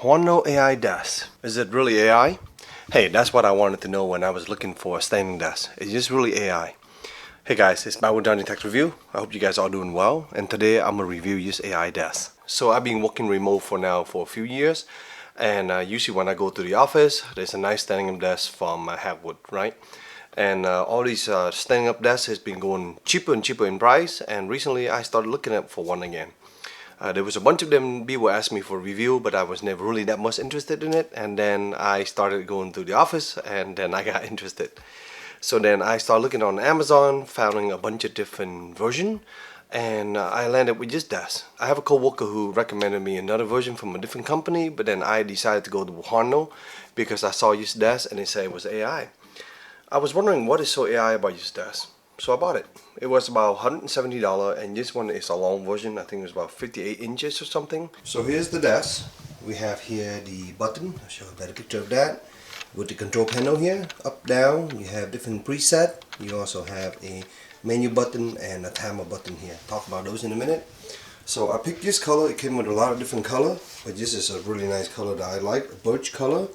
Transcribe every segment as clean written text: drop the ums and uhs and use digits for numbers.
HUANUO AI desk. Is it really AI? Hey, that's what I wanted to know when I was looking for a standing desk. Is this really AI? Hey guys, it's back with JohnyTechReview. I hope you guys are doing well, and today I'm gonna review this AI desk. So I've been working remote for a few years, and usually when I go to the office, there's a nice standing up desk from Hardwood, right? And all these standing up desks has been going cheaper and cheaper in price, and recently I started looking up for one again. There was a bunch of them people asked me for review, but I was never really that much interested in it, and then I started going to the office and then I got interested. So then I started looking on Amazon, found a bunch of different versions, and I landed with this desk. I have a coworker who recommended me another version from a different company, but then I decided to go to HUANUO because I saw this desk and it said it was AI. I was wondering what is so AI about this desk. So I bought it. It was about $170, and this one is a long version. I think it was about 58 inches or something. So here's the desk. We have here the button. I'll show a better picture of that. With the control panel here, up, down, you have different preset. You also have a menu button and a timer button here. Talk about those in a minute. So I picked this color. It came with a lot of different color, but this is a really nice color that I like, a birch color.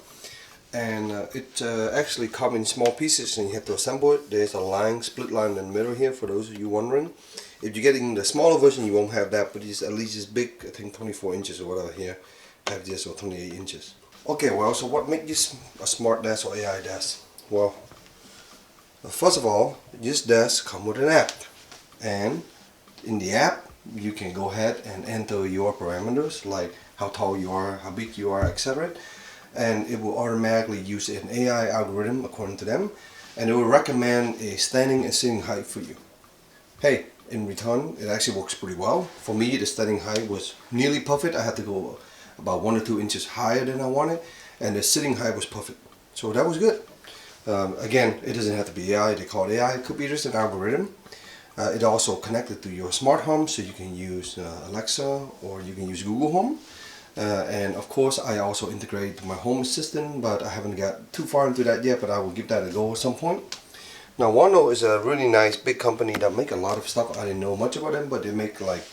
And it actually comes in small pieces and you have to assemble it. There's a line, split line in the middle here for those of you wondering. If you're getting the smaller version you won't have that, but it's at least it's big, I think 24 inches or whatever here. I have this or 28 inches. Okay, well, so what makes this a smart desk or AI desk? Well, first of all, this desk comes with an app. And in the app, you can go ahead and enter your parameters like how tall you are, how big you are, etc. And it will automatically use an AI algorithm according to them, and it will recommend a standing and sitting height for you. Hey, in return it actually works pretty well. For me, the standing height was nearly perfect. I had to go about 1 or 2 inches higher than I wanted, and the sitting height was perfect, so that was good. Again, it doesn't have to be AI. They call it AI. It could be just an algorithm. It also connected to your smart home, so you can use Alexa or you can use Google Home. And of course I also integrate my home assistant, but I haven't got too far into that yet, but I will give that a go at some point. Now HUANUO is a really nice big company that make a lot of stuff. I didn't know much about them, but they make like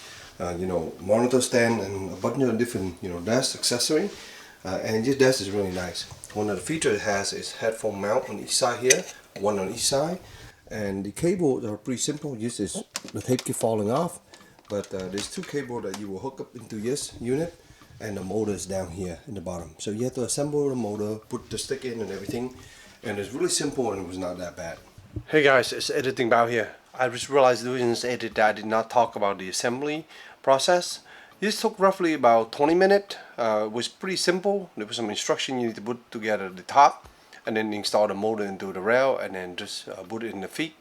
monitor stand and a bunch of different desk accessory, and this desk is really nice. One of the features it has is headphone mount on each side here, one on each side, and the cables are pretty simple. This is the tape keep falling off, but there's 2 cables that you will hook up into this unit, and the motor is down here in the bottom. So you have to assemble the motor, put the stick in and everything, and it's really simple and it was not that bad. Hey guys, it's editing Bao here. I just realized doing this edit that I did not talk about the assembly process. This took roughly about 20 minutes. It was pretty simple. There was some instruction you need to put together the top, and then install the motor into the rail, and then just put it in the feet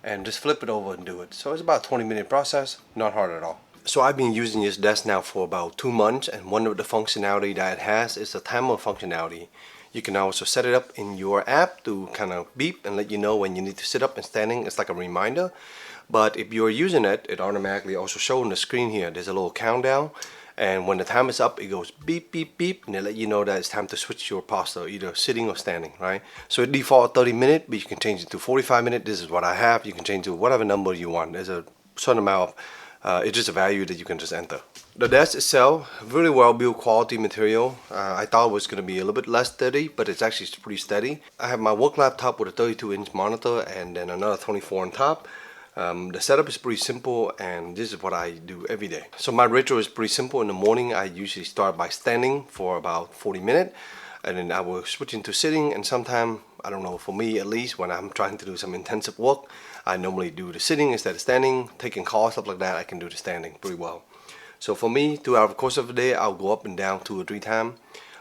and just flip it over and do it. So it's about a 20-minute process, not hard at all. So I've been using this desk now for about 2 months, and one of the functionality that it has is the timer functionality. You can also set it up in your app to kind of beep and let you know when you need to sit up and standing. It's like a reminder. But if you're using it, it automatically also shows on the screen here. There's a little countdown, and when the time is up, it goes beep, beep, beep, and it let you know that it's time to switch your posture, either sitting or standing, right? So it default 30 minutes, but you can change it to 45 minutes. This is what I have. You can change it to whatever number you want. There's a certain amount of it's just a value that you can just enter. The desk itself, really well built quality material. I thought it was going to be a little bit less steady, but it's actually pretty steady. I have my work laptop with a 32-inch monitor and then another 24 on top. The setup is pretty simple, and this is what I do every day. So my ritual is pretty simple. In the morning I usually start by standing for about 40 minutes, and then I will switch into sitting, and sometimes, I don't know, for me at least, when I'm trying to do some intensive work, I normally do the sitting instead of standing. Taking calls, stuff like that, I can do the standing pretty well. So for me, throughout the course of the day, I'll go up and down 2 or 3 times.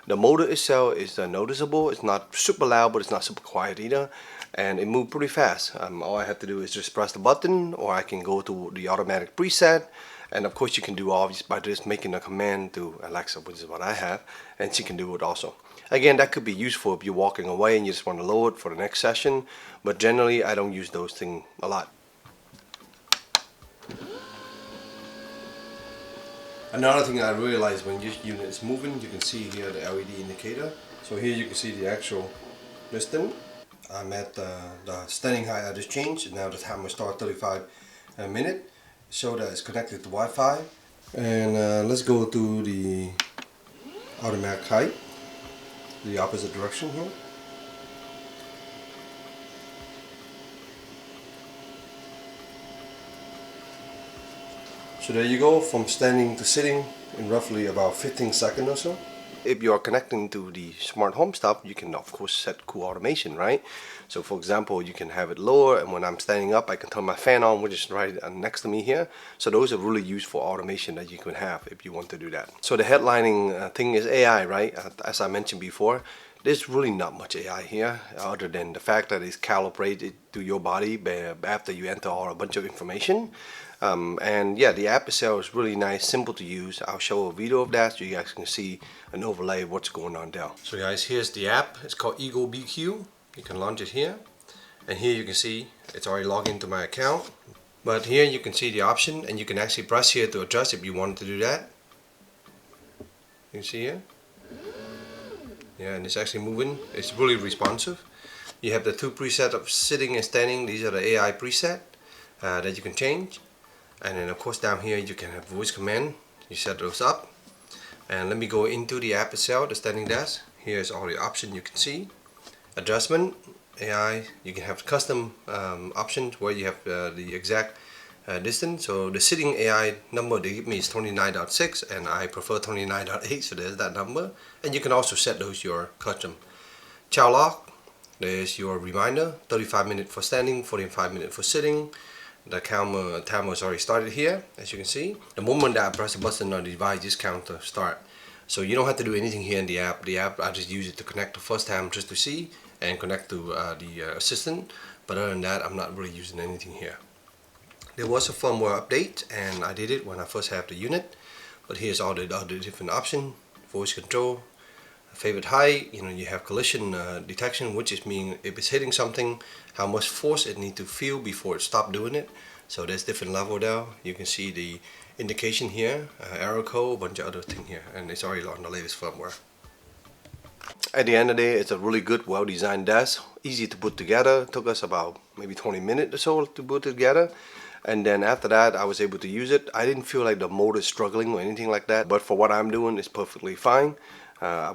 The motor itself is noticeable. It's not super loud, but it's not super quiet either, and it moves pretty fast. All I have to do is just press the button, or I can go to the automatic preset. And of course you can do all this by just making a command to Alexa, which is what I have, and she can do it also. Again, that could be useful if you're walking away and you just want to load it for the next session, but generally I don't use those things a lot. Another thing I realized when this unit is moving, you can see here the LED indicator. So here you can see the actual distance. I'm at the standing height I just changed, and now the timer starts 35 minutes. So that it's connected to Wi-Fi. And let's go to the automatic height, the opposite direction here. So there you go, from standing to sitting in roughly about 15 seconds or so. If you are connecting to the smart home stuff, you can of course set cool automation, right? So for example, you can have it lower, and when I'm standing up I can turn my fan on, which is right next to me here. So those are really useful automation that you can have if you want to do that. So the headlining thing is AI, right? As I mentioned before, there's really not much AI here other than the fact that it's calibrated to your body after you enter a bunch of information. And yeah, the app itself is really nice, simple to use. I'll show a video of that so you guys can see an overlay of what's going on there. So guys, here's the app. It's called Ego BQ. You can launch it here, and here you can see it's already logged into my account. But here you can see the option, and you can actually press here to adjust if you wanted to do that. You can see here. Yeah, and it's actually moving. It's really responsive. You have the two presets of sitting and standing. These are the AI preset that you can change. And then of course down here you can have voice command. You set those up. And let me go into the app itself, the standing desk. Here's all the options you can see. Adjustment, AI, you can have custom options where you have the exact distance. So the sitting AI number they give me is 29.6, and I prefer 29.8, so there's that number. And you can also set those your custom. Chow lock, there's your reminder, 35 minutes for standing, 45 minutes for sitting. The timer is already started here, as you can see. The moment that I press the button on the device, this counter start. So you don't have to do anything here in the app. The app, I just use it to connect the first time just to see and connect to the assistant. But other than that, I'm not really using anything here. There was a firmware update, and I did it when I first had the unit. But here's all the other different options: voice control, favorite height. You have collision detection, which is mean if it's hitting something, how much force it needs to feel before it stops doing it. So there's different level there. You can see the indication here, error code, a bunch of other things here, and it's already on the latest firmware. At the end of the day, it's a really good, well-designed desk, easy to put together. It took us about maybe 20 minutes or so to put it together. And then after that, I was able to use it. I didn't feel like the motor is struggling or anything like that, but for what I'm doing, it's perfectly fine.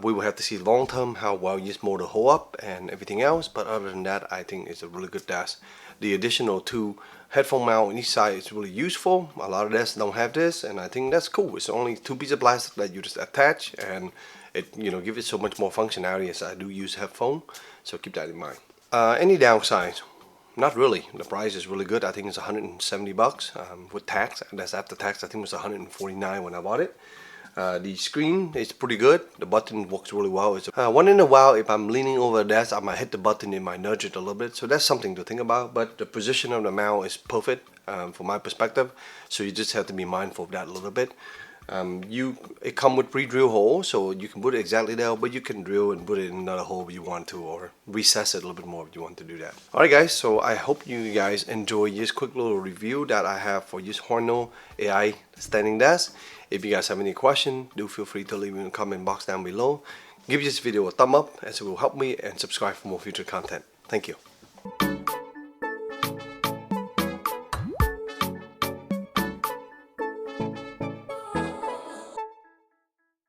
We will have to see long term how well this motor hold up and everything else, but other than that, I think it's a really good desk. The additional 2 headphone mount on each side is really useful. A lot of desks don't have this, and I think that's cool. It's only 2 pieces of plastic that you just attach, and it give it so much more functionality, as I do use headphone, so keep that in mind. Any downsides? Not really. The price is really good. I think it's 170 bucks with tax. That's after tax. I think it was 149 when I bought it. The screen is pretty good. The button works really well. Once in a while, if I'm leaning over a desk, I might hit the button, it might nudge it a little bit. So that's something to think about. But the position of the mount is perfect from my perspective. So you just have to be mindful of that a little bit. It comes with pre-drill hole, so you can put it exactly there, but you can drill and put it in another hole if you want to, or recess it a little bit more if you want to do that. Alright guys, so I hope you guys enjoy this quick little review that I have for this HUANUO AI standing desk. If you guys have any questions, do feel free to leave in the comment box down below. Give this video a thumb up as it will help me, and subscribe for more future content. Thank you.